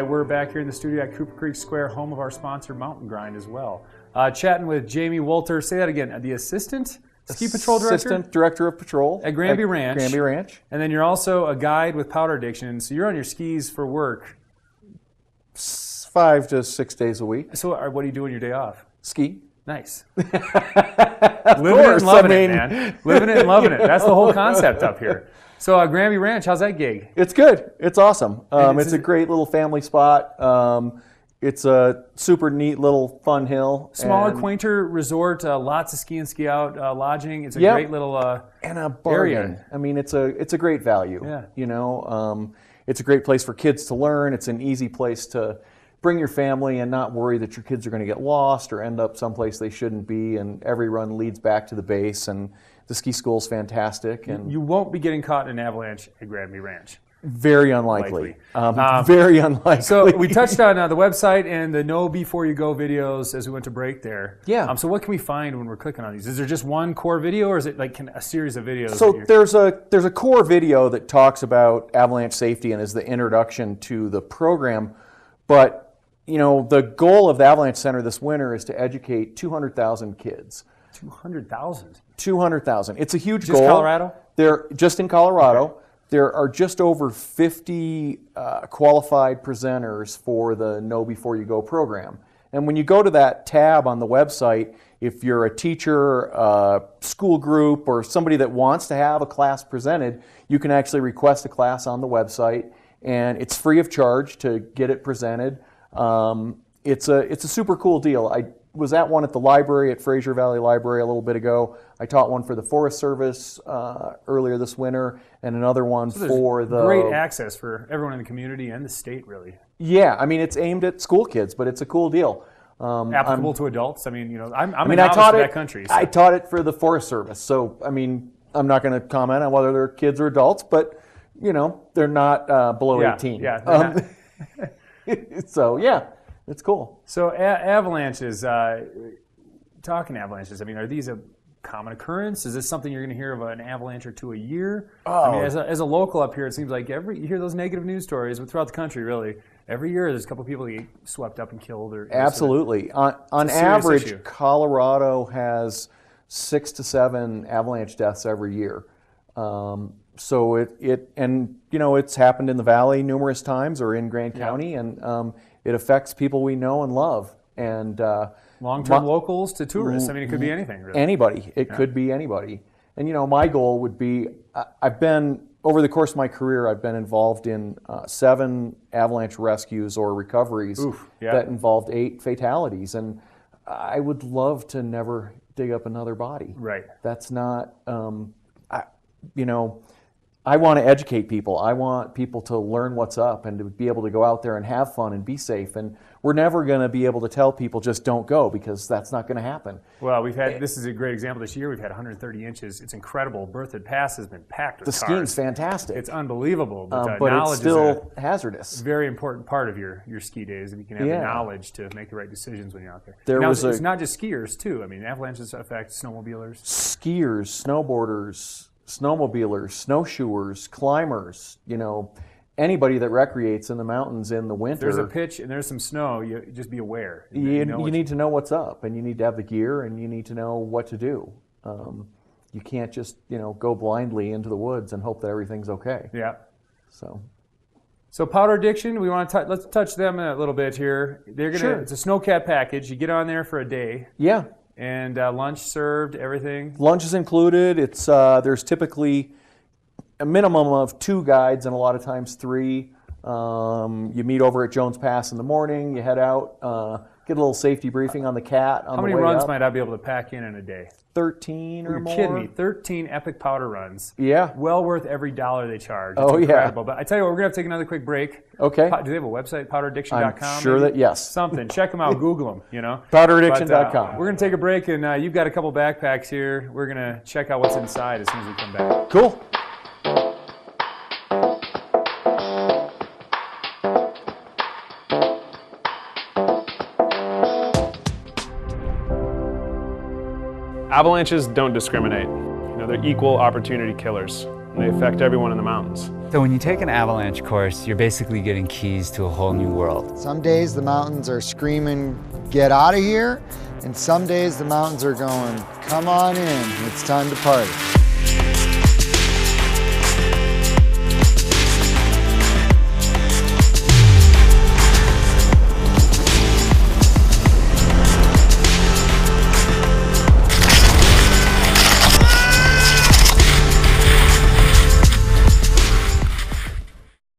we're back here in the studio at Cooper Creek Square, home of our sponsor, Mountain Grind, as well. Chatting with Jamie Wolter. Say that again. The Assistant Ski Patrol Director? Assistant Director of Patrol. At Granby Ranch. Granby Ranch. And then you're also a guide with powder addiction. So you're on your skis for work. 5 to 6 days a week. So what do you do on your day off? Ski. Nice. Living it and loving it, man. Living it and loving it. That's the whole concept up here. So Granby Ranch, how's that gig? It's good. It's awesome. It's a great little family spot. It's a super neat little fun hill. Smaller, quainter resort. Lots of ski and ski out lodging. It's a great little and a bargain. area. I mean, it's a great value. Yeah. You know, it's a great place for kids to learn. It's an easy place to bring your family and not worry that your kids are going to get lost or end up someplace they shouldn't be. And every run leads back to the base. And the ski school's fantastic. And you won't be getting caught in an avalanche at Granby Ranch. Very unlikely. Very unlikely. So we touched on the website and the Know Before You Go videos as we went to break there. Yeah. So what can we find when we're clicking on these? Is there just one core video, or is it like a series of videos? So there's a core video that talks about avalanche safety and is the introduction to the program. But you know, the goal of the Avalanche Center this winter is to educate 200,000 kids. 200,000? 200,000. It's a huge goal. Just Colorado? They're just in Colorado. Okay. There are just over 50 qualified presenters for the Know Before You Go program. And when you go to that tab on the website, if you're a teacher, a school group, or somebody that wants to have a class presented, you can actually request a class on the website, and it's free of charge to get it presented. It's a super cool deal. I was at one at the library at Fraser Valley Library a little bit ago. I taught one for the Forest Service earlier this winter, and another one for the... Great access for everyone in the community and the state, really. Yeah, I mean, it's aimed at school kids, but it's a cool deal. Applicable to adults. I mean, you know, I'm a I novice taught in it, that country. So. I taught it for the Forest Service, so I mean, I'm not going to comment on whether they're kids or adults, but you know, they're not below 18. Yeah. So yeah, it's cool. So avalanches, talking avalanches, I mean, are these a common occurrence? Is this something you're going to hear of an avalanche or two a year? Oh. I mean, as a local up here, it seems like you hear those negative news stories throughout the country, really. Every year there's a couple people that get swept up and killed. Absolutely. On average, issue. Colorado has 6 to 7 avalanche deaths every year. So and you know, it's happened in the Valley numerous times or in Grand County, and it affects people we know and love. And long-term locals to tourists. I mean, it could be anything, really. Anybody. It could be anybody. And you know, my goal would be, over the course of my career, I've been involved in 7 avalanche rescues or recoveries that involved 8 fatalities. And I would love to never dig up another body. Right. That's not, you know, I want to educate people. I want people to learn what's up and to be able to go out there and have fun and be safe. And we're never going to be able to tell people just don't go, because that's not going to happen. Well, this is a great example this year. We've had 130 inches. It's incredible. Berthoud Pass has been packed with cars. The skiing's fantastic. It's unbelievable. But it's still hazardous. A very important part of your ski days, if you can have the knowledge to make the right decisions when you're out there. It's not just skiers, too. I mean, avalanches affect snowmobilers. Skiers, snowboarders, snowmobilers, snowshoers, climbers, you know, anybody that recreates in the mountains in the winter. There's a pitch and there's some snow, you just be aware. You need to know what's up, and you need to have the gear, and you need to know what to do. You can't just, you know, go blindly into the woods and hope that everything's okay. Yeah. So powder addiction, let's touch them a little bit here. It's a snowcat package. You get on there for a day. Yeah. And lunch served, everything? Lunch is included. It's there's typically a minimum of 2 guides and a lot of times 3. You meet over at Jones Pass in the morning. You head out, get a little safety briefing on the cat on the way up. How many runs might I be able to pack in a day? 13 or more. You're kidding me. 13 epic powder runs. Yeah. Well worth every dollar they charge. It's incredible. But I tell you what, we're going to have to take another quick break. Okay. Do they have a website, powderaddiction.com? I'm sure that, yes. Something. Check them out. Google them, you know. Powderaddiction.com. We're going to take a break, and you've got a couple backpacks here. We're going to check out what's inside as soon as we come back. Cool. Avalanches don't discriminate. You know, they're equal opportunity killers. and they affect everyone in the mountains. So when you take an Avalanche course, you're basically getting keys to a whole new world. Some days the mountains are screaming, get out of here, and some days the mountains are going, come on in, it's time to party.